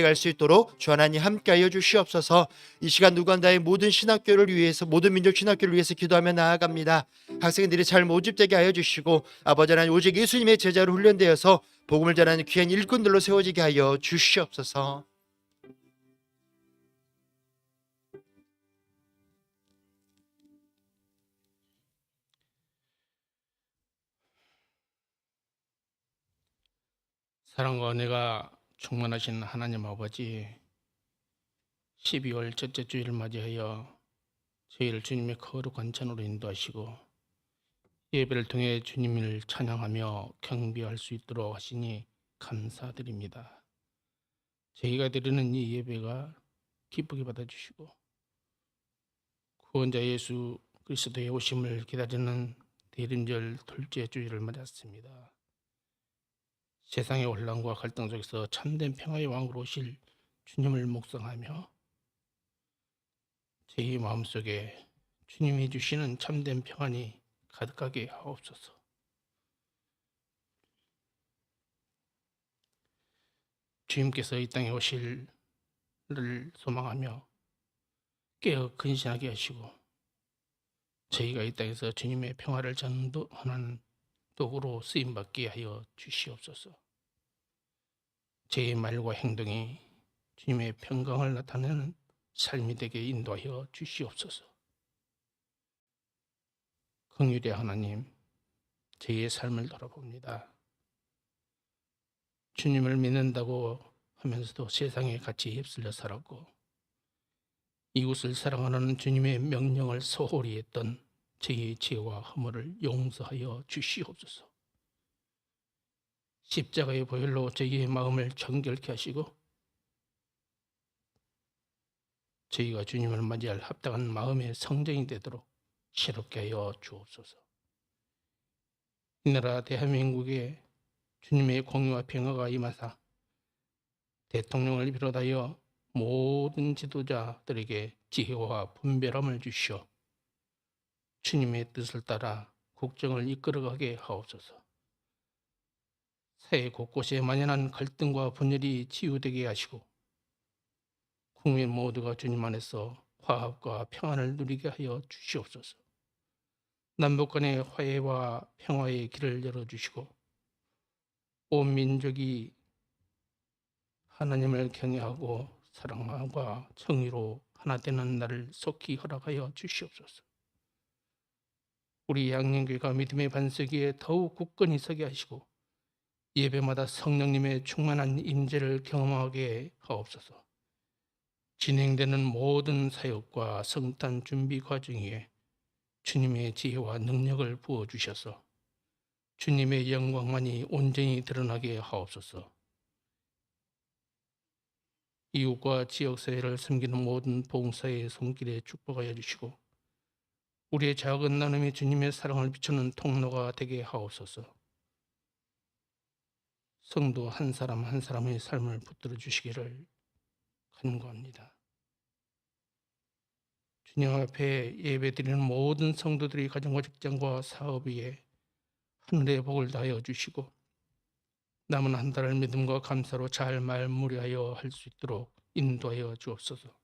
갈 수 있도록 주 하나님 함께하여 주시옵소서. 이 시간 누간다의 모든 신학교를 위해서, 모든 민족 신학교를 위해서 기도하며 나아갑니다. 학생들이 잘 모집되게 하여 주시고, 아버지 하나님 오직 예수님의 제자로 훈련되어서 복음을 전하는 귀한 일꾼들로 세워지게 하여 주시옵소서. 사랑과 은혜가 충만하신 하나님 아버지, 12월 첫째 주일을 맞이하여 저희를 주님의 거룩한 전으로 인도하시고 예배를 통해 주님을 찬양하며 경배할 수 있도록 하시니 감사드립니다. 저희가 드리는 이 예배가 기쁘게 받아주시고 구원자 예수 그리스도의 오심을 기다리는 대림절 둘째 주일을 맞았습니다. 세상의 혼란과 갈등 속에서 참된 평화의 왕으로 오실 주님을 묵상하며 제 마음속에 주님이 주시는 참된 평안이 가득하게 하옵소서. 주님께서 이 땅에 오실을 소망하며 깨어 근신하게 하시고 저희가 이 땅에서 주님의 평화를 전도하는 도구로 쓰임받게 하여 주시옵소서. 제 말과 행동이 주님의 평강을 나타내는 삶이 되게 인도하여 주시옵소서. 긍휼의 하나님, 저희의 삶을 돌아봅니다. 주님을 믿는다고 하면서도 세상에 같이 휩쓸려 살았고 이웃을 사랑하는 주님의 명령을 소홀히 했던 저희의 죄와 허물을 용서하여 주시옵소서. 십자가의 보혈로 저희의 마음을 정결케 하시고 저희가 주님을 맞이할 합당한 마음의 성정이 되도록 새롭게 하여 주옵소서. 이 나라 대한민국에 주님의 공의와 평화가 임하사 대통령을 비롯하여 모든 지도자들에게 지혜와 분별함을 주시어 주님의 뜻을 따라 국정을 이끌어가게 하옵소서. 사회 곳곳에 만연한 갈등과 분열이 치유되게 하시고 국민 모두가 주님 안에서 화합과 평안을 누리게 하여 주시옵소서. 남북 간의 화해와 평화의 길을 열어주시고 온 민족이 하나님을 경외하고 사랑과 정의로 하나 되는 날을 속히 허락하여 주시옵소서. 우리 양림교회가 믿음의 반석 위에 더욱 굳건히 서게 하시고 예배마다 성령님의 충만한 임재를 경험하게 하옵소서. 진행되는 모든 사역과 성탄 준비 과정에 주님의 지혜와 능력을 부어주셔서 주님의 영광만이 온전히 드러나게 하옵소서. 이웃과 지역사회를 섬기는 모든 봉사의 손길에 축복하여 주시고 우리의 작은 나눔이 주님의 사랑을 비추는 통로가 되게 하옵소서. 성도 한 사람 한 사람의 삶을 붙들어 주시기를 간구합니다. 주님 앞에 예배드리는 모든 성도들이 가정과 직장과 사업 위에 하늘의 복을 다하여 주시고 남은 한 달을 믿음과 감사로 잘 마무리하여 할 수 있도록 인도하여 주옵소서.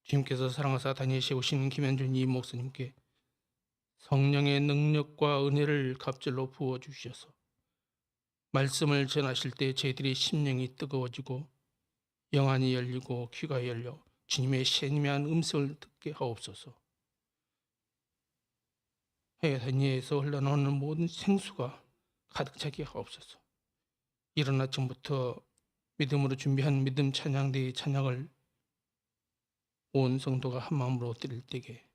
주님께서 사랑하사 다니엘시에 오신 김현준 이 목사님께 성령의 능력과 은혜를 갑절로 부어주셔서 말씀을 전하실 때 저희들의 심령이 뜨거워지고 영안이 열리고 귀가 열려 주님의 세미한 음성을 듣게 하옵소서. 해산위에서 흘러나오는 모든 생수가 가득 차게 하옵소서. 이른 아침부터 믿음으로 준비한 믿음 찬양대의 찬양을 온 성도가 한 마음으로 드릴 때에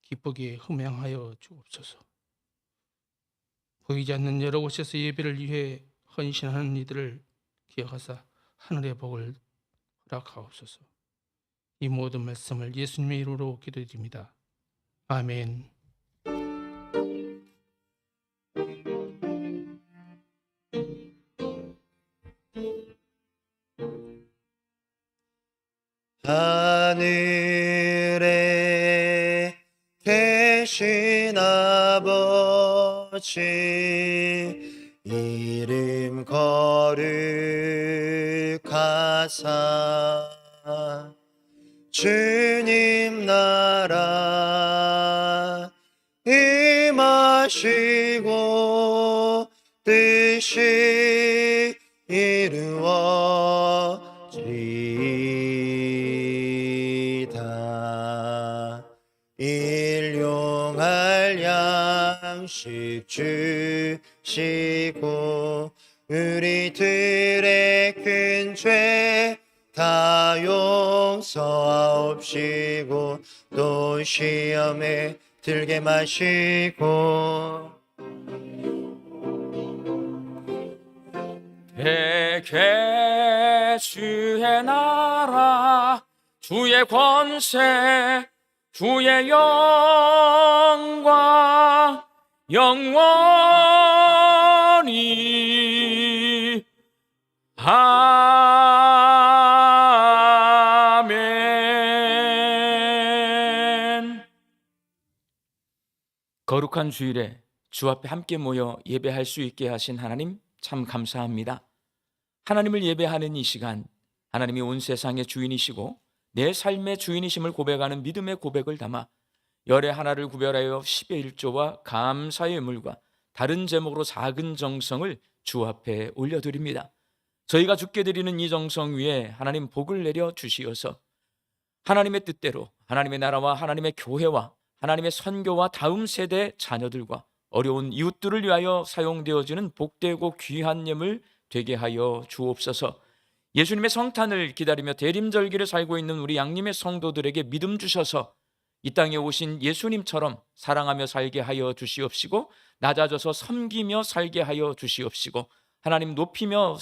기쁘게 흠양하여 주옵소서. 보이지 않는 여러 곳에서 예배를 위해 헌신하는 이들을 기억하사 하늘의 복을 허락하옵소서. 이 모든 말씀을 예수님의 이름으로 기도드립니다. 아멘. 하늘에 계신 아버지, 이 이름 거룩하사 주님 나라 임하시고 뜻이 이루어지이다. 일용할 양식 주시고 우리들의 큰 죄 다 용서하옵시고 또 시험에 들게 마시고 대개 주의 나라 주의 권세 주의 영광 영원히 아멘. 거룩한 주일에 주 앞에 함께 모여 예배할 수 있게 하신 하나님 참 감사합니다. 하나님을 예배하는 이 시간, 하나님이 온 세상의 주인이시고 내 삶의 주인이심을 고백하는 믿음의 고백을 담아 열의 하나를 구별하여 10의 1조와 감사의 예물과 다른 제목으로 작은 정성을 주 앞에 올려드립니다. 저희가 주께 드리는 이 정성 위에 하나님 복을 내려 주시어서 하나님의 뜻대로 하나님의 나라와 하나님의 교회와 하나님의 선교와 다음 세대 자녀들과 어려운 이웃들을 위하여 사용되어지는 복되고 귀한 예물 되게 하여 주옵소서. 예수님의 성탄을 기다리며 대림절기를 살고 있는 우리 양림의 성도들에게 믿음 주셔서 이 땅에 오신 예수님처럼 사랑하며 살게 하여 주시옵시고 낮아져서 섬기며 살게 하여 주시옵시고 하나님 높이며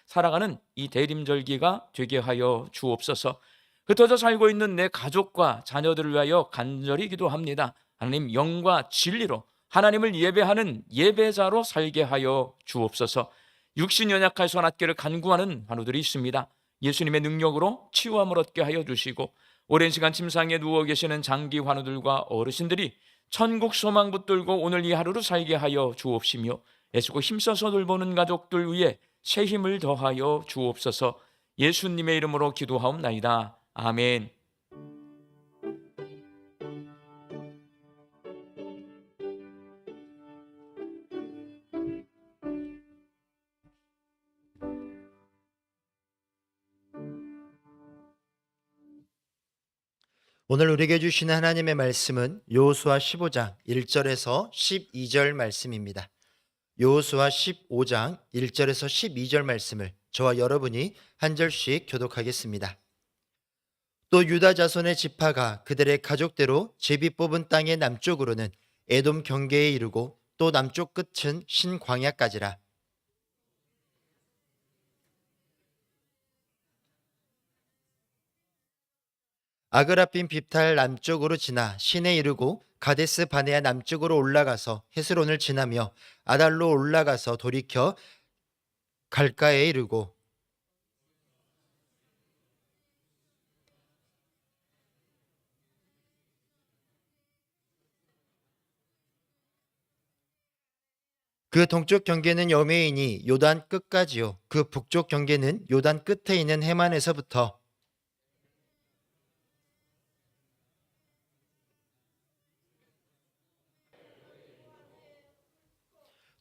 살아가는 이 대림절기가 되게 하여 주옵소서. 흩어져 살고 있는 내 가족과 자녀들을 위하여 간절히 기도합니다. 하나님 영과 진리로 하나님을 예배하는 예배자로 살게 하여 주옵소서. 육신 연약할 선악계를 간구하는 환우들이 있습니다. 예수님의 능력으로 치유함을 얻게 하여 주시고 오랜 시간 침상에 누워 계시는 장기 환우들과 어르신들이 천국 소망 붙들고 오늘 이 하루를 살게 하여 주옵시며 애쓰고 힘써서 돌보는 가족들 위해 새 힘을 더하여 주옵소서. 예수님의 이름으로 기도하옵나이다. 아멘. 오늘 우리에게 주시는 하나님의 말씀은 여호수아 15장 1절에서 12절 말씀입니다. 여호수아 15장 1절에서 12절 말씀을 저와 여러분이 한 절씩 교독하겠습니다. 또 유다 자손의 지파가 그들의 가족대로 제비 뽑은 땅의 남쪽으로는 에돔 경계에 이르고 또 남쪽 끝은 신광야까지라. 아그라핀 빕탈 남쪽으로 지나 신에 이르고 가데스 바네아 남쪽으로 올라가서 헤스론을 지나며 아달로 올라가서 돌이켜 갈가에 이르고 그 동쪽 경계는 여메인이 요단 끝까지요 그 북쪽 경계는 요단 끝에 있는 해만에서부터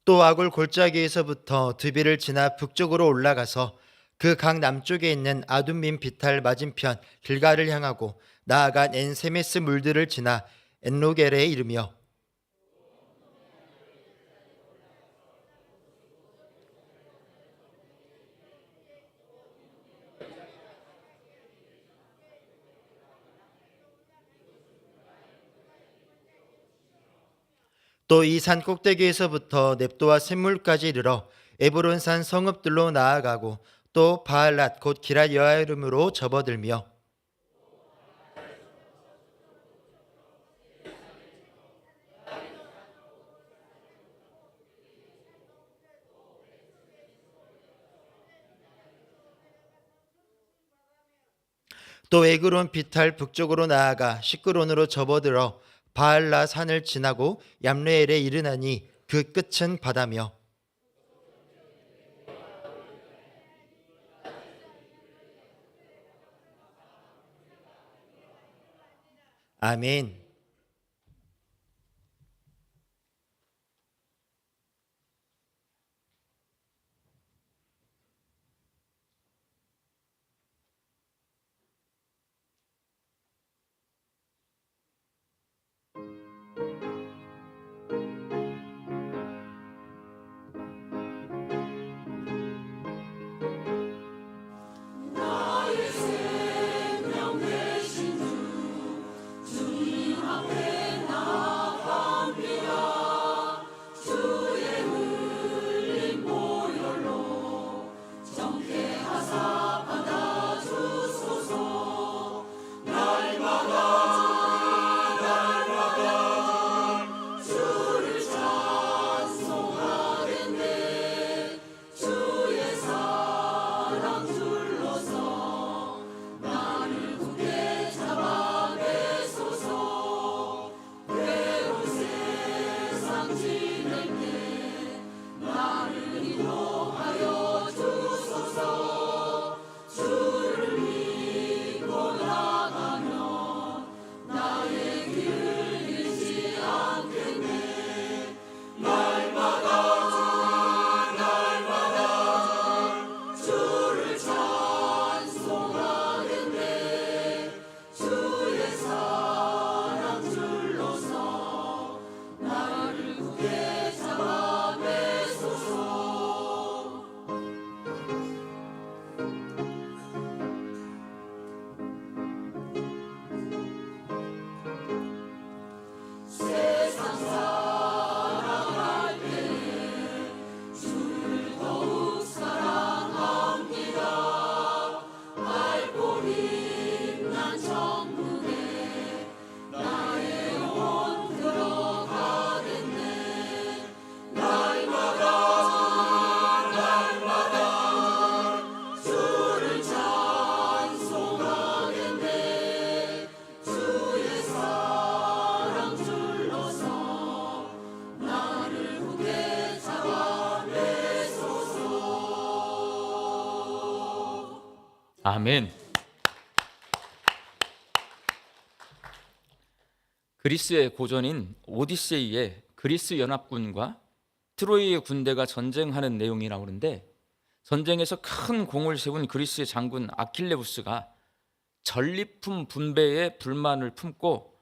또 아굴 골짜기에서부터 드비를 지나 북쪽으로 올라가서 그 강 남쪽에 있는 아둠민 비탈 맞은편 길가를 향하고 나아가 엔세메스 물들을 지나 엔로겔에 이르며 또 이 산 꼭대기에서부터 넵도와 샘물까지 이르러 에브론산 성읍들로 나아가고 또 바알랏 곧 기랏 여아름으로 접어들며 또 에그론 비탈 북쪽으로 나아가 시끄론으로 접어들어 바알라 산을 지나고 얌레엘에 이르나니 그 끝은 바다며 아멘. 아멘. 그리스의 고전인 오디세이에 그리스 연합군과 트로이의 군대가 전쟁하는 내용이 나오는데, 전쟁에서 큰 공을 세운 그리스의 장군 아킬레우스가 전리품 분배에 불만을 품고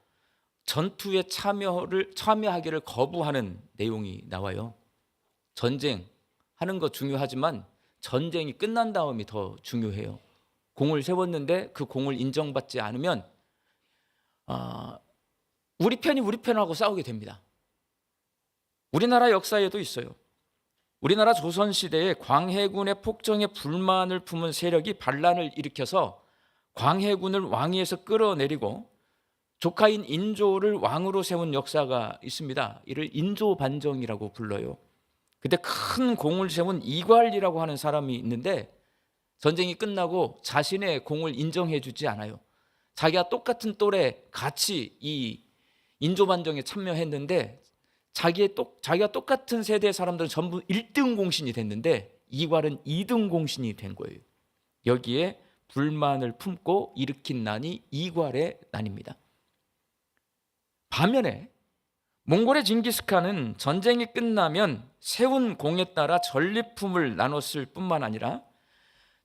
전투에 참여하기를 거부하는 내용이 나와요. 전쟁하는 거 중요하지만 전쟁이 끝난 다음이 더 중요해요. 공을 세웠는데 그 공을 인정받지 않으면 우리 편이 우리 편하고 싸우게 됩니다. 우리나라 역사에도 있어요. 우리나라 조선시대에 광해군의 폭정에 불만을 품은 세력이 반란을 일으켜서 광해군을 왕위에서 끌어내리고 조카인 인조를 왕으로 세운 역사가 있습니다. 이를 인조반정이라고 불러요. 그때 큰 공을 세운 이괄이라고 하는 사람이 있는데, 전쟁이 끝나고 자신의 공을 인정해 주지 않아요. 자기가 똑같은 또래 같이 이 인조반정에 참여했는데 자기가 똑같은 세대 사람들은 전부 1등 공신이 됐는데 이괄은 2등 공신이 된 거예요. 여기에 불만을 품고 일으킨 난이 이괄의 난입니다. 반면에 몽골의 징기스칸은 전쟁이 끝나면 세운 공에 따라 전리품을 나눴을 뿐만 아니라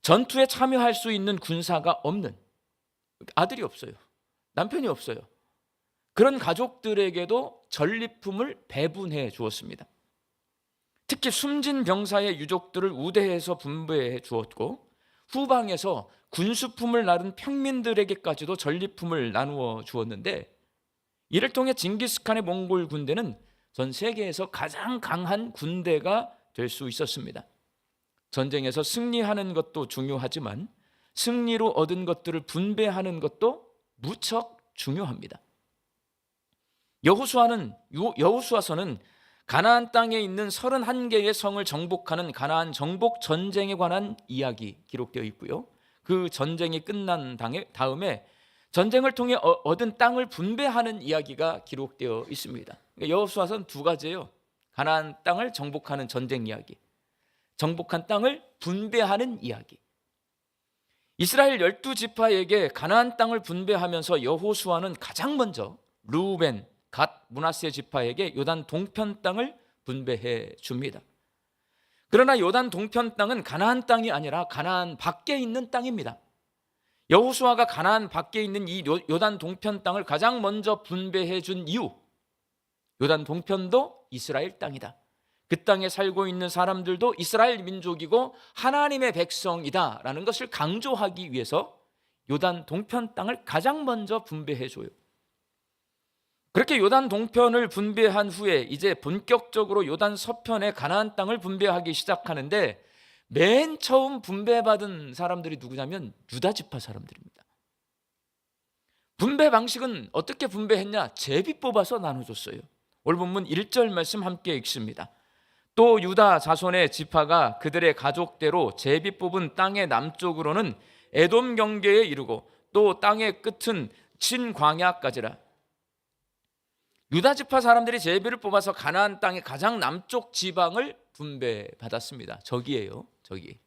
전투에 참여할 수 있는 군사가 없는, 아들이 없어요, 남편이 없어요, 그런 가족들에게도 전리품을 배분해 주었습니다. 특히 숨진 병사의 유족들을 우대해서 분배해 주었고, 후방에서 군수품을 나른 평민들에게까지도 전리품을 나누어 주었는데, 이를 통해 징기스칸의 몽골 군대는 전 세계에서 가장 강한 군대가 될 수 있었습니다. 전쟁에서 승리하는 것도 중요하지만 승리로 얻은 것들을 분배하는 것도 무척 중요합니다. 여호수아서는 가나안 땅에 있는 31개의 성을 정복하는 가나안 정복 전쟁에 관한 이야기 기록되어 있고요. 그 전쟁이 끝난 다음에 전쟁을 통해 얻은 땅을 분배하는 이야기가 기록되어 있습니다. 여호수아서는 두 가지예요. 가나안 땅을 정복하는 전쟁 이야기, 정복한 땅을 분배하는 이야기. 이스라엘 12지파에게 가나안 땅을 분배하면서 여호수아는 가장 먼저 르우벤, 갓, 므낫세 지파에게 요단 동편 땅을 분배해 줍니다. 그러나 요단 동편 땅은 가나안 땅이 아니라 가나안 밖에 있는 땅입니다. 여호수아가 가나안 밖에 있는 이 요단 동편 땅을 가장 먼저 분배해 준 이유, 요단 동편도 이스라엘 땅이다. 그 땅에 살고 있는 사람들도 이스라엘 민족이고 하나님의 백성이다라는 것을 강조하기 위해서 요단 동편 땅을 가장 먼저 분배해 줘요. 그렇게 요단 동편을 분배한 후에 이제 본격적으로 요단 서편의 가나안 땅을 분배하기 시작하는데, 맨 처음 분배받은 사람들이 누구냐면 유다 지파 사람들입니다. 분배 방식은 어떻게 분배했냐? 제비 뽑아서 나눠줬어요. 오늘 본문 1절 말씀 함께 읽습니다. 또 유다 자손의 지파가 그들의 가족대로 제비 뽑은 땅의 남쪽으로는 에돔 경계에 이르고 또 땅의 끝은 친광야까지라. 유다 지파 사람들이 제비를 뽑아서 가나안 땅의 가장 남쪽 지방을 분배받았습니다. 저기예요, 저기.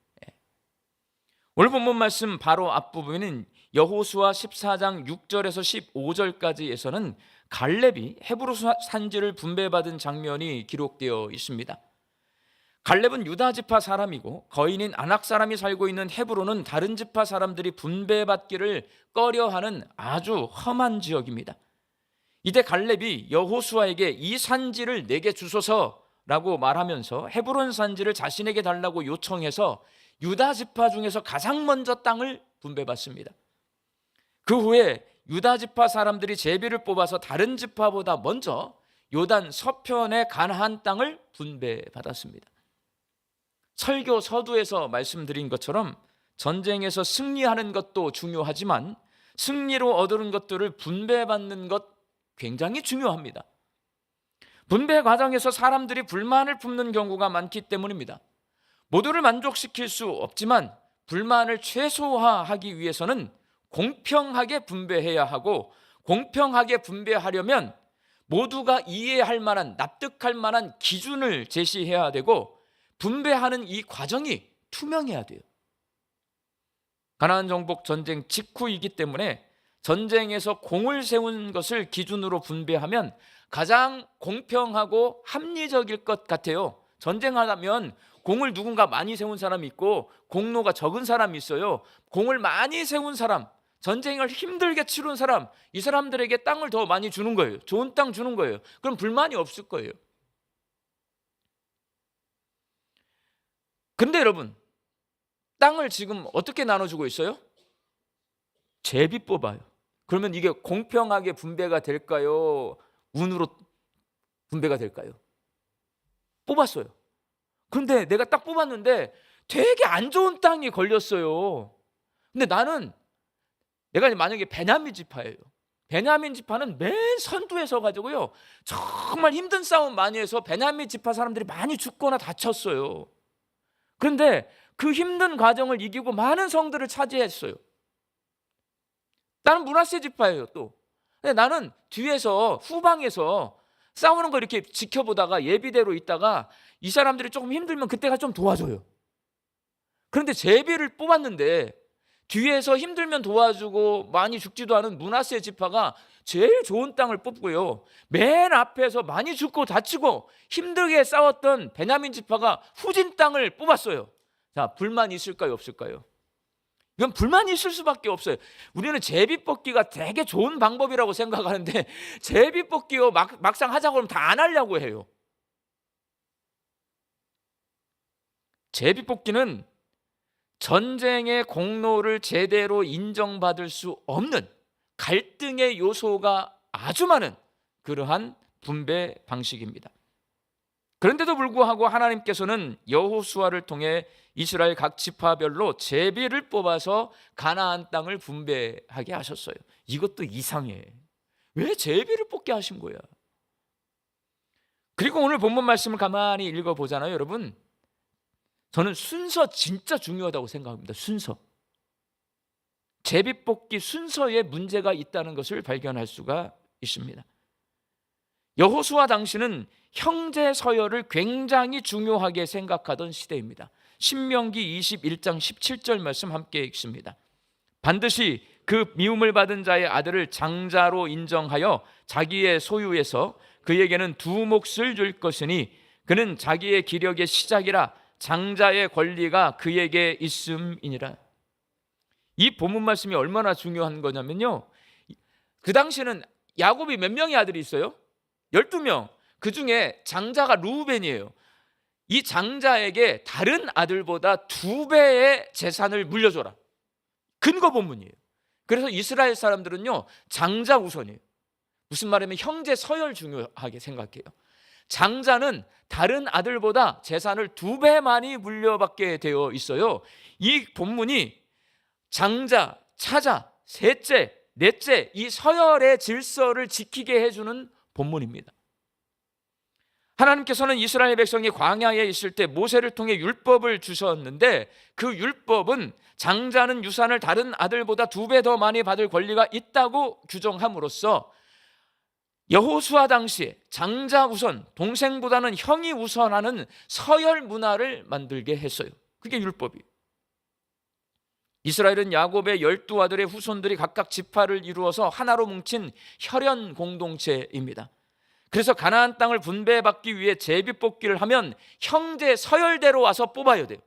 오늘 본문 말씀 바로 앞부분은 여호수아 14장 6절에서 15절까지에서는 갈렙이 헤브론 산지를 분배받은 장면이 기록되어 있습니다. 갈렙은 유다 지파 사람이고 거인인 아낙 사람이 살고 있는 헤브론은 다른 지파 사람들이 분배받기를 꺼려하는 아주 험한 지역입니다. 이때 갈렙이 여호수아에게 이 산지를 내게 주소서라고 말하면서 헤브론 산지를 자신에게 달라고 요청해서 유다 지파 중에서 가장 먼저 땅을 분배받습니다. 그 후에 유다 지파 사람들이 제비를 뽑아서 다른 지파보다 먼저 요단 서편의 가나안 땅을 분배받았습니다. 설교 서두에서 말씀드린 것처럼 전쟁에서 승리하는 것도 중요하지만 승리로 얻은 것들을 분배받는 것 굉장히 중요합니다. 분배 과정에서 사람들이 불만을 품는 경우가 많기 때문입니다. 모두를 만족시킬 수 없지만 불만을 최소화하기 위해서는 공평하게 분배해야 하고, 공평하게 분배하려면 모두가 이해할 만한, 납득할 만한 기준을 제시해야 되고, 분배하는 이 과정이 투명해야 돼요. 가나안 정복 전쟁 직후이기 때문에 전쟁에서 공을 세운 것을 기준으로 분배하면 가장 공평하고 합리적일 것 같아요. 전쟁하면 공을 누군가 많이 세운 사람이 있고 공로가 적은 사람이 있어요. 공을 많이 세운 사람, 전쟁을 힘들게 치룬 사람, 이 사람들에게 땅을 더 많이 주는 거예요. 좋은 땅 주는 거예요. 그럼 불만이 없을 거예요. 근데 여러분, 땅을 지금 어떻게 나눠주고 있어요? 제비 뽑아요. 그러면 이게 공평하게 분배가 될까요? 운으로 분배가 될까요? 뽑았어요. 그런데 내가 딱 뽑았는데 되게 안 좋은 땅이 걸렸어요. 근데 내가 만약에 베냐민 지파예요. 베냐민 지파는 맨 선두에 서가지고요, 정말 힘든 싸움 많이 해서 베냐민 지파 사람들이 많이 죽거나 다쳤어요. 그런데 그 힘든 과정을 이기고 많은 성들을 차지했어요. 나는 므낫세 지파예요. 또 근데 나는 뒤에서 후방에서 싸우는 거 이렇게 지켜보다가 예비대로 있다가 이 사람들이 조금 힘들면 그때가 좀 도와줘요. 그런데 제비를 뽑았는데 뒤에서 힘들면 도와주고 많이 죽지도 않은 므낫세 지파가 제일 좋은 땅을 뽑고요, 맨 앞에서 많이 죽고 다치고 힘들게 싸웠던 베냐민 지파가 후진 땅을 뽑았어요. 자, 불만이 있을까요, 없을까요? 이건 불만이 있을 수밖에 없어요. 우리는 제비 뽑기가 되게 좋은 방법이라고 생각하는데 제비 뽑기요, 막상 하자고 하면 다 안 하려고 해요. 제비 뽑기는 전쟁의 공로를 제대로 인정받을 수 없는 갈등의 요소가 아주 많은 그러한 분배 방식입니다. 그런데도 불구하고 하나님께서는 여호수아를 통해 이스라엘 각 지파별로 제비를 뽑아서 가나안 땅을 분배하게 하셨어요. 이것도 이상해. 왜 제비를 뽑게 하신 거야? 그리고 오늘 본문 말씀을 가만히 읽어보잖아요, 여러분. 저는 순서 진짜 중요하다고 생각합니다. 순서. 제비 뽑기 순서에 문제가 있다는 것을 발견할 수가 있습니다. 여호수아 당시는 형제 서열을 굉장히 중요하게 생각하던 시대입니다. 신명기 21장 17절 말씀 함께 읽습니다. 반드시 그 미움을 받은 자의 아들을 장자로 인정하여 자기의 소유에서 그에게는 두 몫을 줄 것이니 그는 자기의 기력의 시작이라 장자의 권리가 그에게 있음이니라. 이 본문 말씀이 얼마나 중요한 거냐면요, 그 당시에는 야곱이 몇 명의 아들이 있어요? 12명. 그 중에 장자가 르우벤이에요. 이 장자에게 다른 아들보다 2배의 재산을 물려줘라. 근거 본문이에요. 그래서 이스라엘 사람들은요, 장자 우선이에요. 무슨 말이냐면 형제 서열 중요하게 생각해요. 장자는 다른 아들보다 재산을 2배 많이 물려받게 되어 있어요. 이 본문이 장자, 차자, 셋째, 넷째 이 서열의 질서를 지키게 해주는 본문입니다. 하나님께서는 이스라엘 백성이 광야에 있을 때 모세를 통해 율법을 주셨는데 그 율법은 장자는 유산을 다른 아들보다 2배 더 많이 받을 권리가 있다고 규정함으로써 여호수아 당시에 장자 우선, 동생보다는 형이 우선하는 서열 문화를 만들게 했어요. 그게 율법이에요. 이스라엘은 야곱의 12아들의 후손들이 각각 지파를 이루어서 하나로 뭉친 혈연 공동체입니다. 그래서 가나안 땅을 분배받기 위해 제비뽑기를 하면 형제 서열대로 와서 뽑아야 돼요.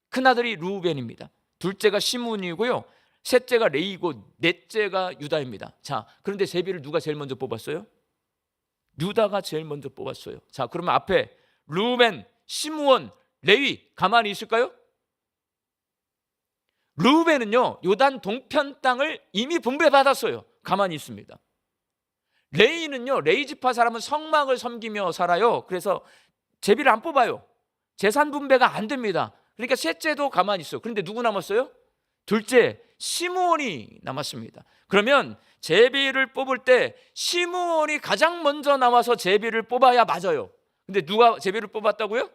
큰아들이 르우벤입니다. 둘째가 시므온이고요, 셋째가 레이고 넷째가 유다입니다. 자, 그런데 제비를 누가 제일 먼저 뽑았어요? 유다가 제일 먼저 뽑았어요. 자, 그러면 앞에 르우벤, 시므온, 레위 가만히 있을까요? 르우벤은요, 요단 동편 땅을 이미 분배받았어요. 가만히 있습니다. 레이는요, 레이 지파 사람은 성막을 섬기며 살아요. 그래서 제비를 안 뽑아요. 재산 분배가 안 됩니다. 그러니까 셋째도 가만히 있어요. 그런데 누구 남았어요? 둘째 시므온이 남았습니다. 그러면 제비를 뽑을 때 시므온이 가장 먼저 나와서 제비를 뽑아야 맞아요. 근데 누가 제비를 뽑았다고요?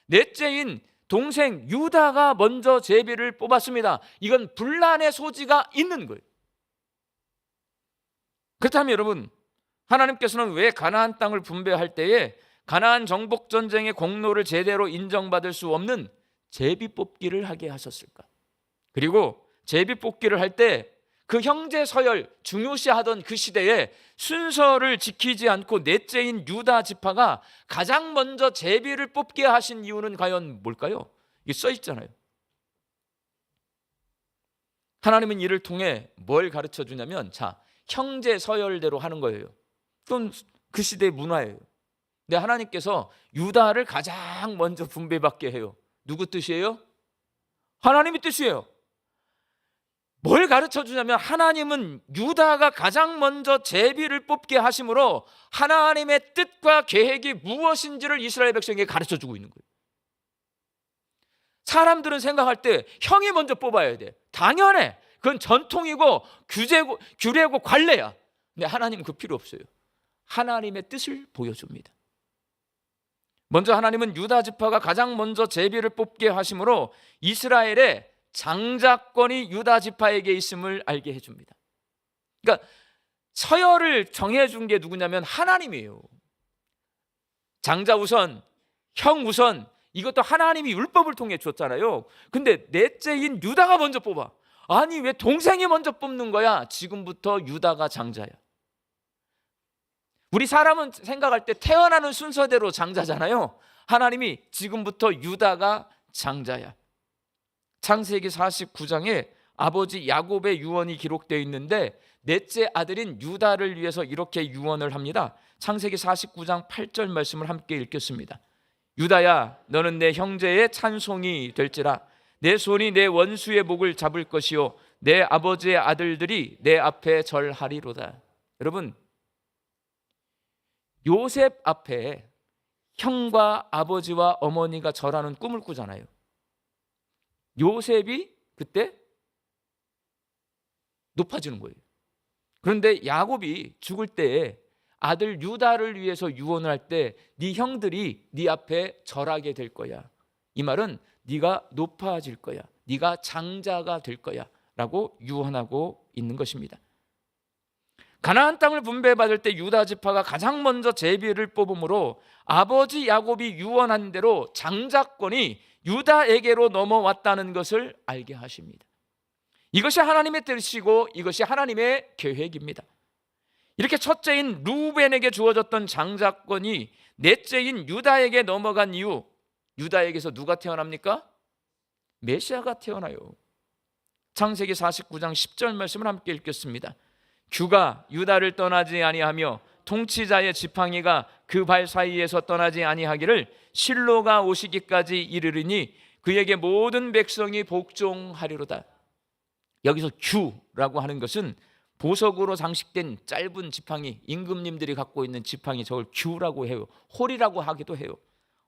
넷째인 동생 유다가 먼저 제비를 뽑았습니다. 이건 분란의 소지가 있는 거예요. 그렇다면 여러분, 하나님께서는 왜 가나안 땅을 분배할 때에 가나안 정복 전쟁의 공로를 제대로 인정받을 수 없는 제비 뽑기를 하게 하셨을까? 그리고 제비 뽑기를 할 때 그 형제 서열 중요시하던 그 시대에 순서를 지키지 않고 넷째인 유다 지파가 가장 먼저 제비를 뽑게 하신 이유는 과연 뭘까요? 이게 써 있잖아요. 하나님은 이를 통해 뭘 가르쳐 주냐면, 자, 형제 서열대로 하는 거예요. 그건 그 시대의 문화예요. 근데 하나님께서 유다를 가장 먼저 분배받게 해요. 누구 뜻이에요? 하나님의 뜻이에요. 뭘 가르쳐 주냐면 하나님은 유다가 가장 먼저 제비를 뽑게 하심으로 하나님의 뜻과 계획이 무엇인지를 이스라엘 백성에게 가르쳐 주고 있는 거예요. 사람들은 생각할 때 형이 먼저 뽑아야 돼. 당연해. 그건 전통이고 규례고 관례야. 근데 하나님은 그 필요 없어요. 하나님의 뜻을 보여줍니다. 먼저 하나님은 유다 지파가 가장 먼저 제비를 뽑게 하심으로 이스라엘의 장자권이 유다 지파에게 있음을 알게 해줍니다. 그러니까 서열을 정해준 게 누구냐면 하나님이에요. 장자 우선, 형 우선, 이것도 하나님이 율법을 통해 줬잖아요. 근데 넷째인 유다가 먼저 뽑아. 아니, 왜 동생이 먼저 뽑는 거야? 지금부터 유다가 장자야. 우리 사람은 생각할 때 태어나는 순서대로 장자잖아요. 하나님이 지금부터 유다가 장자야. 창세기 49장에 아버지 야곱의 유언이 기록되어 있는데 넷째 아들인 유다를 위해서 이렇게 유언을 합니다. 창세기 49장 8절 말씀을 함께 읽겠습니다. 유다야, 너는 내 형제의 찬송이 될지라. 내 손이 내 원수의 목을 잡을 것이요 내 아버지의 아들들이 내 앞에 절하리로다. 여러분, 요셉 앞에 형과 아버지와 어머니가 절하는 꿈을 꾸잖아요. 요셉이 그때 높아지는 거예요. 그런데 야곱이 죽을 때에 아들 유다를 위해서 유언을 할 때 네 형들이 네 앞에 절하게 될 거야. 이 말은 네가 높아질 거야. 네가 장자가 될 거야 라고 유언하고 있는 것입니다. 가나안 땅을 분배받을 때 유다 지파가 가장 먼저 제비를 뽑음으로 아버지 야곱이 유언한 대로 장자권이 유다에게로 넘어왔다는 것을 알게 하십니다. 이것이 하나님의 뜻이고 이것이 하나님의 계획입니다. 이렇게 첫째인 루벤에게 주어졌던 장자권이 넷째인 유다에게 넘어간 이후 유다에게서 누가 태어납니까? 메시아가 태어나요. 창세기 49장 10절 말씀을 함께 읽겠습니다. 규가 유다를 떠나지 아니하며 통치자의 지팡이가 그 발 사이에서 떠나지 아니하기를 실로가 오시기까지 이르리니 그에게 모든 백성이 복종하리로다. 여기서 규라고 하는 것은 보석으로 장식된 짧은 지팡이, 임금님들이 갖고 있는 지팡이, 저걸 규라고 해요. 홀이라고 하기도 해요.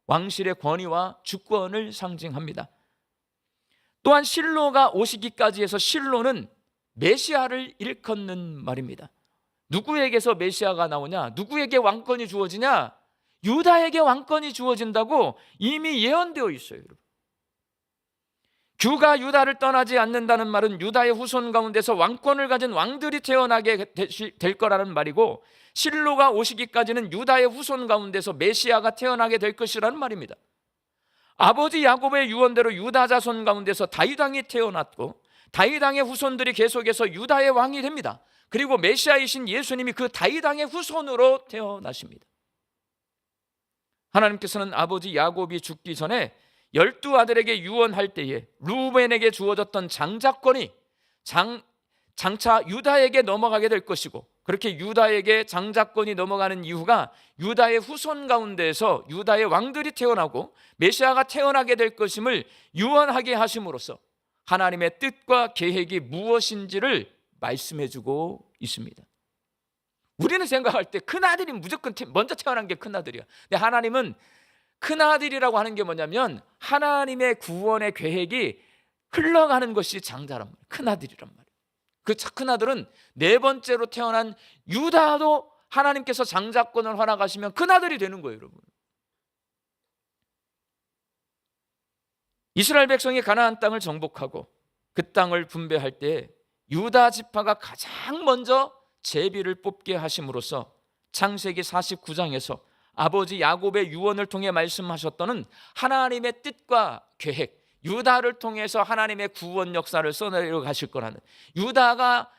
왕실의 권위와 주권을 상징합니다. 또한 실로가 오시기까지 해서 실로는 메시아를 일컫는 말입니다. 누구에게서 메시아가 나오냐? 누구에게 왕권이 주어지냐? 유다에게 왕권이 주어진다고 이미 예언되어 있어요. 여러분. 규가 유다를 떠나지 않는다는 말은 유다의 후손 가운데서 왕권을 가진 왕들이 태어나게 될 거라는 말이고, 실로가 오시기까지는 유다의 후손 가운데서 메시아가 태어나게 될 것이라는 말입니다. 아버지 야곱의 유언대로 유다 자손 가운데서 다윗 왕이 태어났고 다윗 왕의 후손들이 계속해서 유다의 왕이 됩니다. 그리고 메시아이신 예수님이 그 다윗 왕의 후손으로 태어나십니다. 하나님께서는 아버지 야곱이 죽기 전에 12아들에게 유언할 때에 루벤에게 주어졌던 장자권이 장차 유다에게 넘어가게 될 것이고, 그렇게 유다에게 장자권이 넘어가는 이유가 유다의 후손 가운데에서 유다의 왕들이 태어나고 메시아가 태어나게 될 것임을 유언하게 하심으로써 하나님의 뜻과 계획이 무엇인지를 말씀해주고 있습니다. 우리는 생각할 때 큰아들이 무조건 먼저 태어난 게 큰아들이야. 근데 하나님은 큰아들이라고 하는 게 뭐냐면 하나님의 구원의 계획이 흘러가는 것이 장자란 말이에요. 큰아들이란 말이에요. 그 큰아들은 네 번째로 태어난 유다도 하나님께서 장자권을 허락하시면 큰아들이 되는 거예요, 여러분. 이스라엘 백성이 가나안 땅을 정복하고 그 땅을 분배할 때 유다 지파가 가장 먼저 제비를 뽑게 하심으로써 창세기 49장에서 아버지 야곱의 유언을 통해 말씀하셨던 하나님의 뜻과 계획, 유다를 통해서 하나님의 구원 역사를 써내려 가실 거라는, 유다가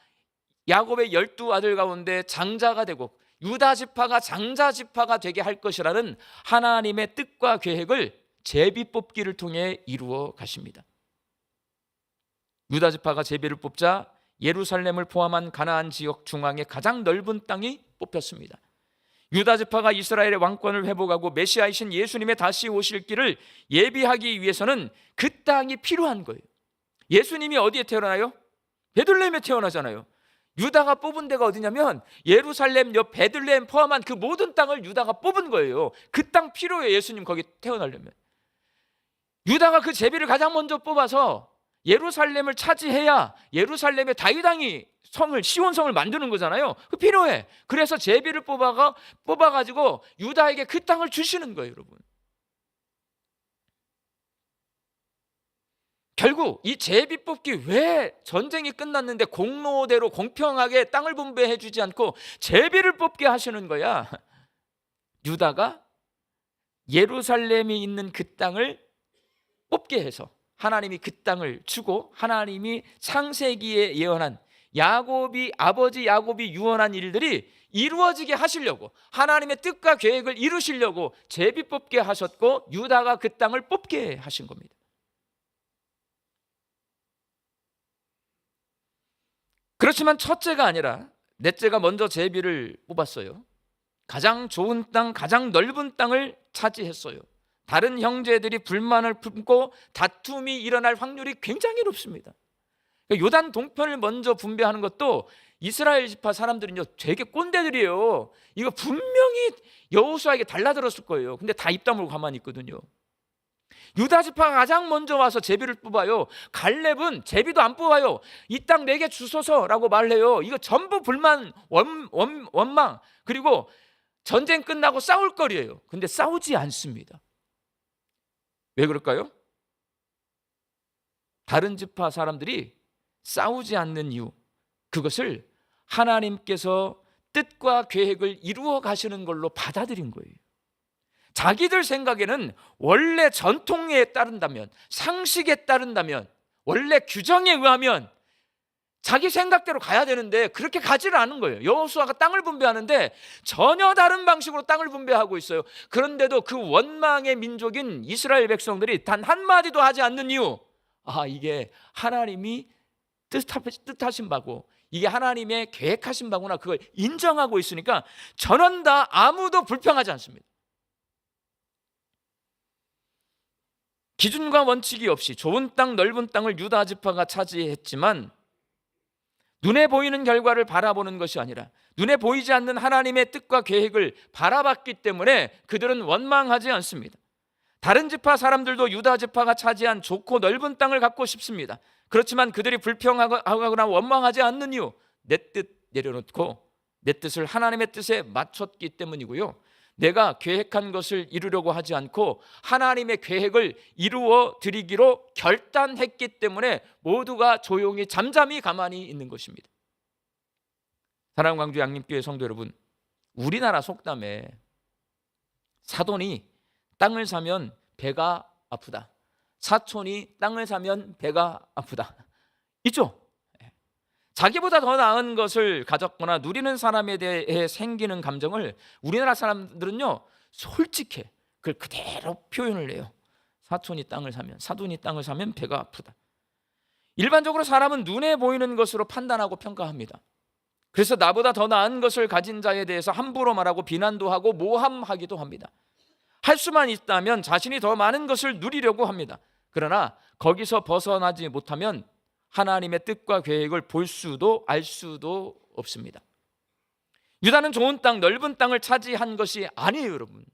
야곱의 12아들 가운데 장자가 되고 유다 지파가 장자 지파가 되게 할 것이라는 하나님의 뜻과 계획을 제비 뽑기를 통해 이루어 가십니다. 유다 지파가 제비를 뽑자 예루살렘을 포함한 가나안 지역 중앙의 가장 넓은 땅이 뽑혔습니다. 유다 지파가 이스라엘의 왕권을 회복하고 메시아이신 예수님의 다시 오실 길을 예비하기 위해서는 그 땅이 필요한 거예요. 예수님이 어디에 태어나요? 베들레헴에 태어나잖아요. 유다가 뽑은 데가 어디냐면 예루살렘 옆 베들레헴 포함한 그 모든 땅을 유다가 뽑은 거예요. 그 땅 필요해요. 예수님 거기 태어나려면. 유다가 그 제비를 가장 먼저 뽑아서 예루살렘을 차지해야 예루살렘의 다윗 왕이 성을, 시온성을 만드는 거잖아요. 그 필요해. 그래서 제비를 뽑아가지고 유다에게 그 땅을 주시는 거예요, 여러분. 결국 이 제비 뽑기, 왜 전쟁이 끝났는데 공로대로 공평하게 땅을 분배해 주지 않고 제비를 뽑게 하시는 거야? 유다가 예루살렘이 있는 그 땅을 뽑게 해서 하나님이 그 땅을 주고, 하나님이 창세기에 예언한 아버지 야곱이 유언한 일들이 이루어지게 하시려고, 하나님의 뜻과 계획을 이루시려고 제비 뽑게 하셨고 유다가 그 땅을 뽑게 하신 겁니다. 그렇지만 첫째가 아니라 넷째가 먼저 제비를 뽑았어요. 가장 좋은 땅, 가장 넓은 땅을 차지했어요. 다른 형제들이 불만을 품고 다툼이 일어날 확률이 굉장히 높습니다. 요단 동편을 먼저 분배하는 것도 이스라엘 지파 사람들은요 되게 꼰대들이에요. 이거 분명히 여호수아에게 달라들었을 거예요. 근데 다 입 다물고 가만히 있거든요. 유다 지파가 가장 먼저 와서 제비를 뽑아요. 갈렙은 제비도 안 뽑아요. 이 땅 내게 주소서라고 말해요. 이거 전부 불만, 원망, 그리고 전쟁 끝나고 싸울 거리예요. 근데 싸우지 않습니다. 왜 그럴까요? 다른 지파 사람들이 싸우지 않는 이유, 그것을 하나님께서 뜻과 계획을 이루어 가시는 걸로 받아들인 거예요. 자기들 생각에는 원래 전통에 따른다면, 상식에 따른다면, 원래 규정에 의하면 자기 생각대로 가야 되는데 그렇게 가지를 않은 거예요. 여호수아가 땅을 분배하는데 전혀 다른 방식으로 땅을 분배하고 있어요. 그런데도 그 원망의 민족인 이스라엘 백성들이 단 한마디도 하지 않는 이유, 이게 하나님이 뜻하신 바고 이게 하나님의 계획하신 바구나, 그걸 인정하고 있으니까 전원 다 아무도 불평하지 않습니다. 기준과 원칙이 없이 좁은 땅 넓은 땅을 유다 지파가 차지했지만 눈에 보이는 결과를 바라보는 것이 아니라 눈에 보이지 않는 하나님의 뜻과 계획을 바라봤기 때문에 그들은 원망하지 않습니다. 다른 지파 사람들도 유다 지파가 차지한 좋고 넓은 땅을 갖고 싶습니다. 그렇지만 그들이 불평하거나 원망하지 않는 이유, 내 뜻 내려놓고 내 뜻을 하나님의 뜻에 맞췄기 때문이고요. 내가 계획한 것을 이루려고 하지 않고 하나님의 계획을 이루어 드리기로 결단했기 때문에 모두가 조용히 잠잠히 가만히 있는 것입니다. 사랑하는 광주 양림교회 성도 여러분, 우리나라 속담에 사돈이 땅을 사면 배가 아프다, 사촌이 땅을 사면 배가 아프다 있죠? 자기보다 더 나은 것을 가졌거나 누리는 사람에 대해 생기는 감정을 우리나라 사람들은요 솔직해 그걸 그대로 표현을 해요. 사촌이 땅을 사면, 사돈이 땅을 사면 배가 아프다. 일반적으로 사람은 눈에 보이는 것으로 판단하고 평가합니다. 그래서 나보다 더 나은 것을 가진 자에 대해서 함부로 말하고 비난도 하고 모함하기도 합니다. 할 수만 있다면 자신이 더 많은 것을 누리려고 합니다. 그러나 거기서 벗어나지 못하면 하나님의 뜻과 계획을 볼 수도 알 수도 없습니다. 유다는 좋은 땅, 넓은 땅을 차지한 것이 아니에요, 여러분.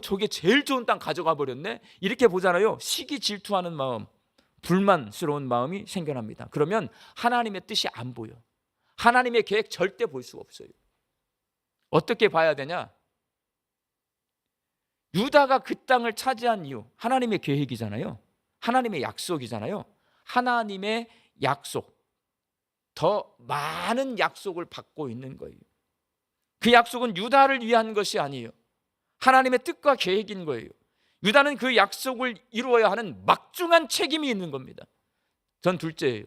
저게 제일 좋은 땅 가져가 버렸네? 이렇게 보잖아요. 시기 질투하는 마음, 불만스러운 마음이 생겨납니다. 그러면 하나님의 뜻이 안 보여. 하나님의 계획 절대 볼 수가 없어요. 어떻게 봐야 되냐? 유다가 그 땅을 차지한 이유, 하나님의 계획이잖아요. 하나님의 약속이잖아요. 하나님의 약속, 더 많은 약속을 받고 있는 거예요. 그 약속은 유다를 위한 것이 아니에요. 하나님의 뜻과 계획인 거예요. 유다는 그 약속을 이루어야 하는 막중한 책임이 있는 겁니다. 전 둘째예요.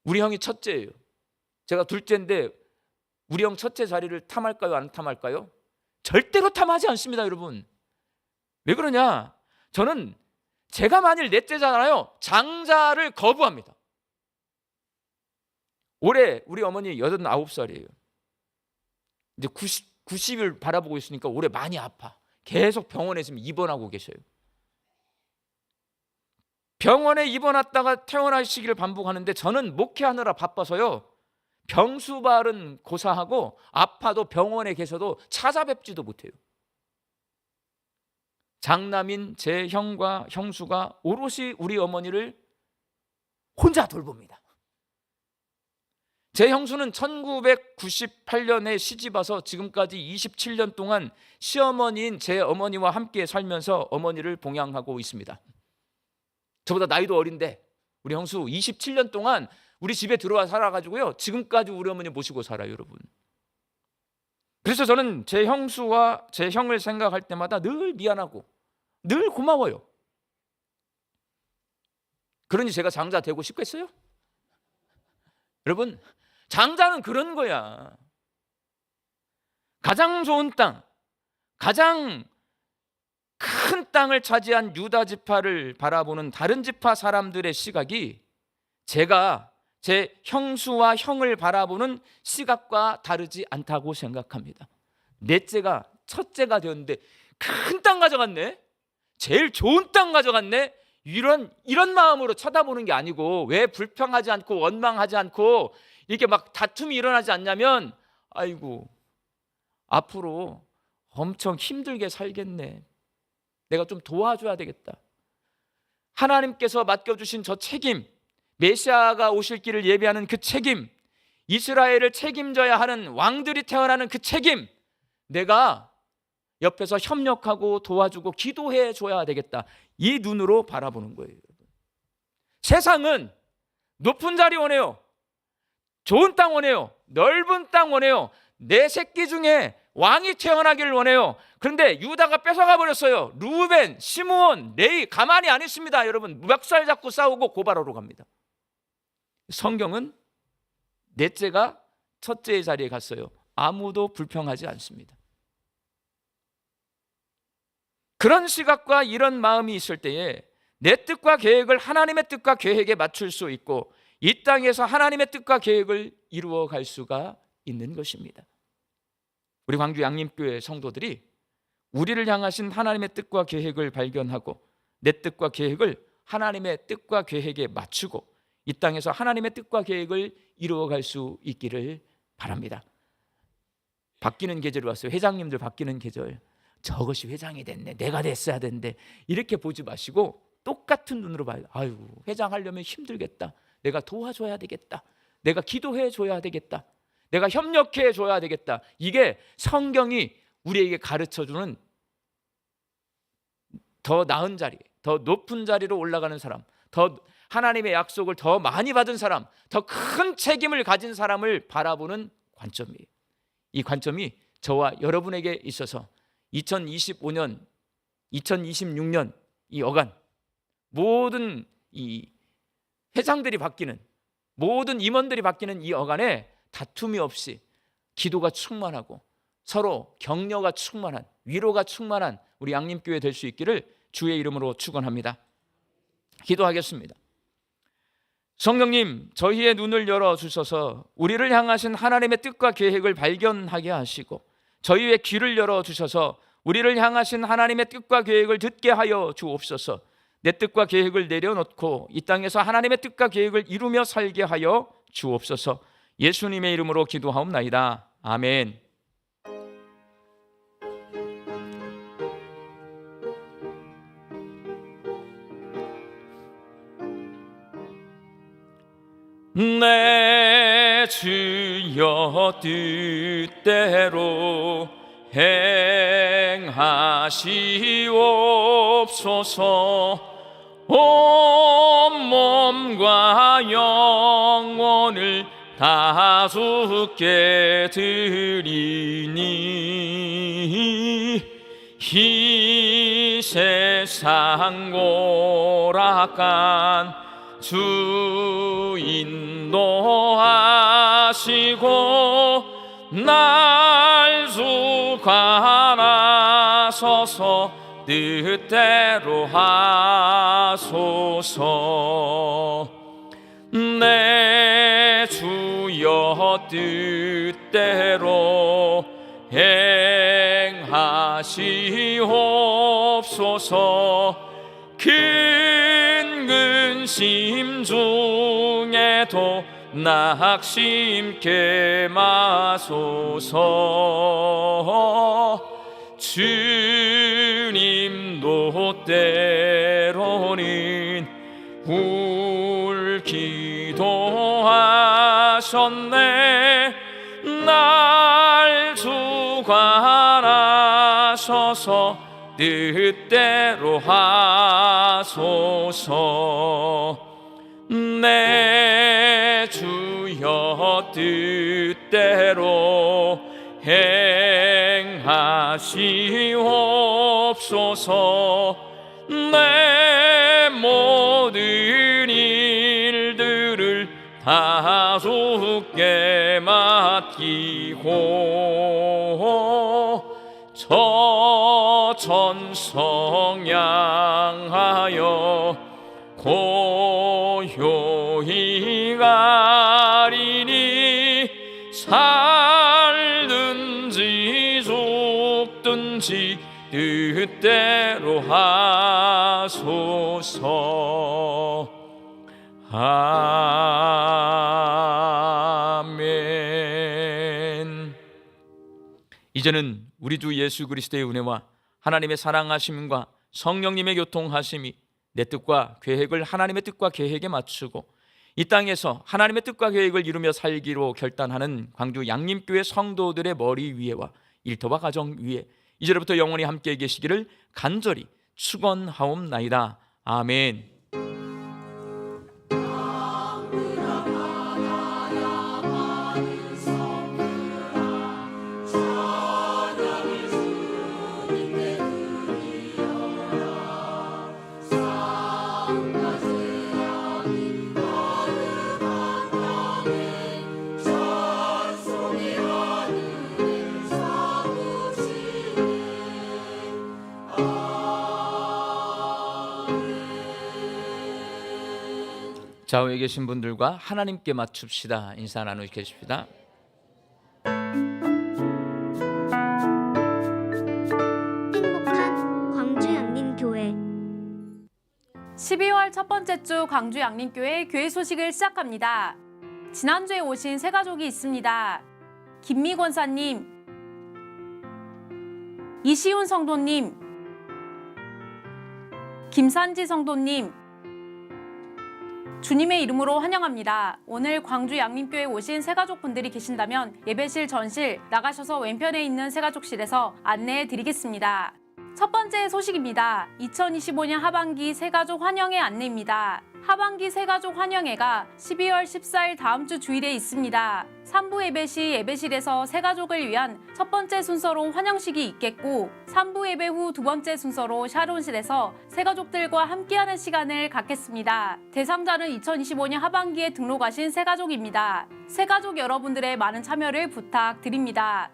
우리 형이 첫째예요. 제가 둘째인데 우리 형 첫째 자리를 탐할까요? 안 탐할까요? 절대로 탐하지 않습니다, 여러분. 왜 그러냐? 저는 제가 만일 넷째잖아요, 장자를 거부합니다. 올해 우리 어머니 89살이에요. 이제 90을 바라보고 있으니까 올해 많이 아파. 계속 병원에 지금 입원하고 계셔요. 병원에 입원 왔다가 퇴원하시기를 반복하는데 저는 목회하느라 바빠서요, 병수발은 고사하고 아파도 병원에 계셔도 찾아뵙지도 못해요. 장남인 제 형과 형수가 오롯이 우리 어머니를 혼자 돌봅니다. 제 형수는 1998년에 시집와서 지금까지 27년 동안 시어머니인 제 어머니와 함께 살면서 어머니를 봉양하고 있습니다. 저보다 나이도 어린데 우리 형수 27년 동안 우리 집에 들어와 살아가지고요, 지금까지 우리 어머니 모시고 살아요, 여러분. 그래서 저는 제 형수와 제 형을 생각할 때마다 늘 미안하고 늘 고마워요. 그러니 제가 장자 되고 싶겠어요? 여러분, 장자는 그런 거야. 가장 좋은 땅, 가장 큰 땅을 차지한 유다 지파를 바라보는 다른 지파 사람들의 시각이 제가 제 형수와 형을 바라보는 시각과 다르지 않다고 생각합니다. 넷째가 첫째가 되었는데 큰 땅 가져갔네, 제일 좋은 땅 가져갔네, 이런 마음으로 쳐다보는 게 아니고, 왜 불평하지 않고 원망하지 않고 이렇게 막 다툼이 일어나지 않냐면, 아이고 앞으로 엄청 힘들게 살겠네, 내가 좀 도와줘야 되겠다. 하나님께서 맡겨주신 저 책임, 메시아가 오실 길을 예비하는 그 책임, 이스라엘을 책임져야 하는 왕들이 태어나는 그 책임, 내가 옆에서 협력하고 도와주고 기도해 줘야 되겠다, 이 눈으로 바라보는 거예요. 세상은 높은 자리 원해요, 좋은 땅 원해요, 넓은 땅 원해요, 내 새끼 중에 왕이 태어나기를 원해요. 그런데 유다가 뺏어가 버렸어요. 루벤, 시므온, 레위 가만히 안 있습니다. 여러분, 멱살 잡고 싸우고 고발하러 갑니다. 성경은 넷째가 첫째의 자리에 갔어요. 아무도 불평하지 않습니다. 그런 시각과 이런 마음이 있을 때에 내 뜻과 계획을 하나님의 뜻과 계획에 맞출 수 있고 이 땅에서 하나님의 뜻과 계획을 이루어 갈 수가 있는 것입니다. 우리 광주 양림교회 성도들이 우리를 향하신 하나님의 뜻과 계획을 발견하고 내 뜻과 계획을 하나님의 뜻과 계획에 맞추고 이 땅에서 하나님의 뜻과 계획을 이루어 갈 수 있기를 바랍니다. 바뀌는 계절이 왔어요. 회장님들 바뀌는 계절. 저것이 회장이 됐네. 내가 됐어야 되는데. 이렇게 보지 마시고 똑같은 눈으로 봐요. 아유, 회장 하려면 힘들겠다. 내가 도와줘야 되겠다. 내가 기도해 줘야 되겠다. 내가 협력해 줘야 되겠다. 이게 성경이 우리에게 가르쳐주는 더 나은 자리, 더 높은 자리로 올라가는 사람, 더 하나님의 약속을 더 많이 받은 사람, 더 큰 책임을 가진 사람을 바라보는 관점이에요. 이 관점이 저와 여러분에게 있어서 2025년, 2026년 이 어간 모든 이 회장들이 바뀌는, 모든 임원들이 바뀌는 이 어간에 다툼이 없이 기도가 충만하고 서로 격려가 충만한, 위로가 충만한 우리 양림교회 될 수 있기를 주의 이름으로 축원합니다. 기도하겠습니다. 성령님, 저희의 눈을 열어주셔서 우리를 향하신 하나님의 뜻과 계획을 발견하게 하시고 저희의 귀를 열어주셔서 우리를 향하신 하나님의 뜻과 계획을 듣게 하여 주옵소서. 내 뜻과 계획을 내려놓고 이 땅에서 하나님의 뜻과 계획을 이루며 살게 하여 주옵소서. 예수님의 이름으로 기도하옵나이다. 아멘. 내 주여 뜻대로 행하시옵소서. 온 몸과 영혼을 다 주께 드리니 이 세상 오락한 주 인도하시고 날 주관하소서. 뜻대로 하소서. 내 주여 뜻대로 행하시옵소서. 큰 근심 중에도 낙심케 마소서. 주님도 때로는 울기도 하셨네. 날 주관하셔서 뜻대로 하소서. 내 주여 뜻대로 행하시옵소서. 내 모든 일들을 다 주께 맡기고 저 천성 향하여 고요히 가리니 살든지 죽든지 뜻대로 하소서. 아멘. 이제는 우리 주 예수 그리스도의 은혜와 하나님의 사랑하심과 성령님의 교통하심이 내 뜻과 계획을 하나님의 뜻과 계획에 맞추고 이 땅에서 하나님의 뜻과 계획을 이루며 살기로 결단하는 광주 양림교회 성도들의 머리 위에와 일터와 가정 위에 이제부터 영원히 함께 계시기를 간절히 축원하옵나이다. 아멘. 좌우에 계신 분들과 하나님께 맞춥시다. 인사 나누시 계십니다. 행복한 광주 양림교회 12월 첫 번째 주 광주 양림교회 교회 소식을 시작합니다. 지난주에 오신 세 가족이 있습니다. 김미 권사님, 이시훈 성도님, 김산지 성도님, 주님의 이름으로 환영합니다. 오늘 광주 양림교회에 오신 새가족분들이 계신다면 예배실 전실 나가셔서 왼편에 있는 새가족실에서 안내해 드리겠습니다. 첫 번째 소식입니다. 2025년 하반기 새가족 환영회 안내입니다. 하반기 새가족 환영회가 12월 14일 다음 주 주일에 있습니다. 3부 예배 시 예배실에서 새가족을 위한 첫 번째 순서로 환영식이 있겠고 3부 예배 후 두 번째 순서로 샤론실에서 새가족들과 함께하는 시간을 갖겠습니다. 대상자는 2025년 하반기에 등록하신 새가족입니다. 새가족 여러분들의 많은 참여를 부탁드립니다.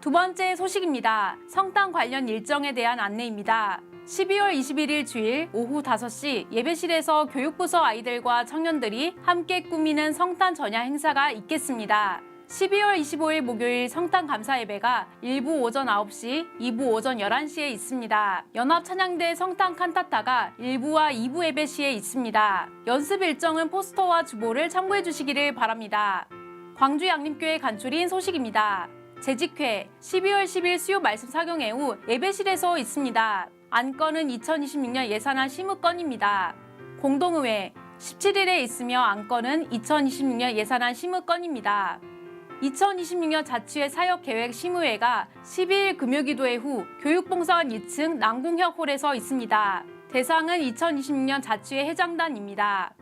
두 번째 소식입니다. 성탄 관련 일정에 대한 안내입니다. 12월 21일 주일 오후 5시 예배실에서 교육부서 아이들과 청년들이 함께 꾸미는 성탄 전야 행사가 있겠습니다. 12월 25일 목요일 성탄 감사 예배가 1부 오전 9시, 2부 오전 11시에 있습니다. 연합찬양대 성탄 칸타타가 1부와 2부 예배 시에 있습니다. 연습 일정은 포스터와 주보를 참고해 주시기를 바랍니다. 광주 양림교회 간추린 소식입니다. 재직회 12월 10일 수요 말씀 사경회 후 예배실에서 있습니다. 안건은 2026년 예산안 심의건입니다. 공동의회 17일에 있으며 안건은 2026년 예산안 심의건입니다. 2026년 자치회 사역계획 심의회가 12일 금요기도회 후 교육봉사원 2층 남궁혁홀에서 있습니다. 대상은 2026년 자치회 회장단입니다.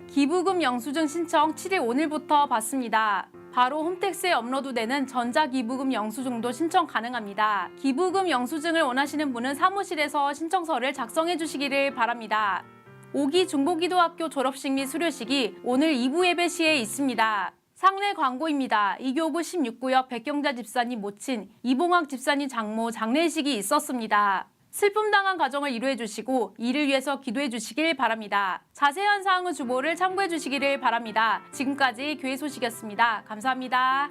기부금 영수증 신청 7일 오늘부터 받습니다. 바로 홈택스에 업로드되는 전자기부금 영수증도 신청 가능합니다. 기부금 영수증을 원하시는 분은 사무실에서 신청서를 작성해 주시기를 바랍니다. 5기 중보기도학교 졸업식 및 수료식이 오늘 2부 예배 시에 있습니다. 상례 광고입니다. 이교부 16구역 백경자 집사님 모친 이봉학 집사님 장모 장례식이 있었습니다. 슬픔당한 가정을 위로해 주시고 이를 위해서 기도해 주시길 바랍니다. 자세한 사항은 주보를 참고해 주시기를 바랍니다. 지금까지 교회 소식이었습니다. 감사합니다.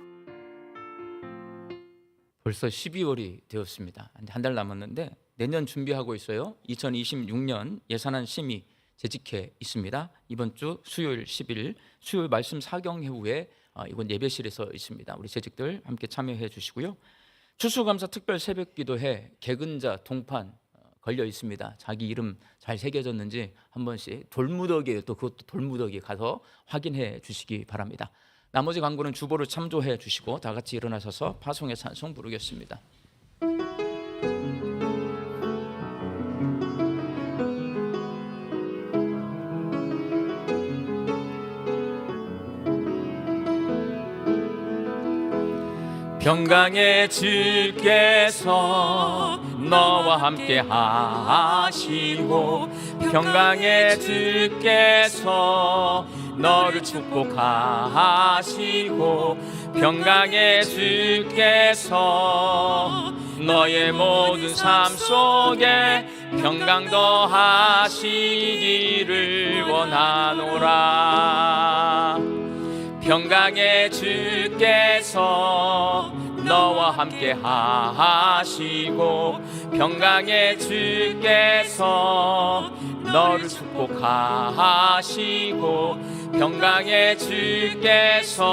벌써 12월이 되었습니다. 한 달 남았는데 내년 준비하고 있어요. 2026년 예산안 심의 재직회 있습니다. 이번 주 수요일 10일 수요일 말씀 사경회 후에 이건 예배실에서 있습니다. 우리 재직들 함께 참여해 주시고요. 추수감사 특별 새벽기도회 개근자 동판 걸려 있습니다. 자기 이름 잘 새겨졌는지 한 번씩 돌무더기에 또 그것도 돌무더기 가서 확인해 주시기 바랍니다. 나머지 광고는 주보를 참조해 주시고 다 같이 일어나셔서 파송의 찬송 부르겠습니다. 평강의 주께서 너와 함께 하시고 평강의 주께서 너를 축복하시고 평강의 주께서 너의 모든 삶 속에 평강 더하시기를 원하노라. 평강의 주께서 너와 함께 하시고 평강의 주께서 너를 축복하시고 평강의 주께서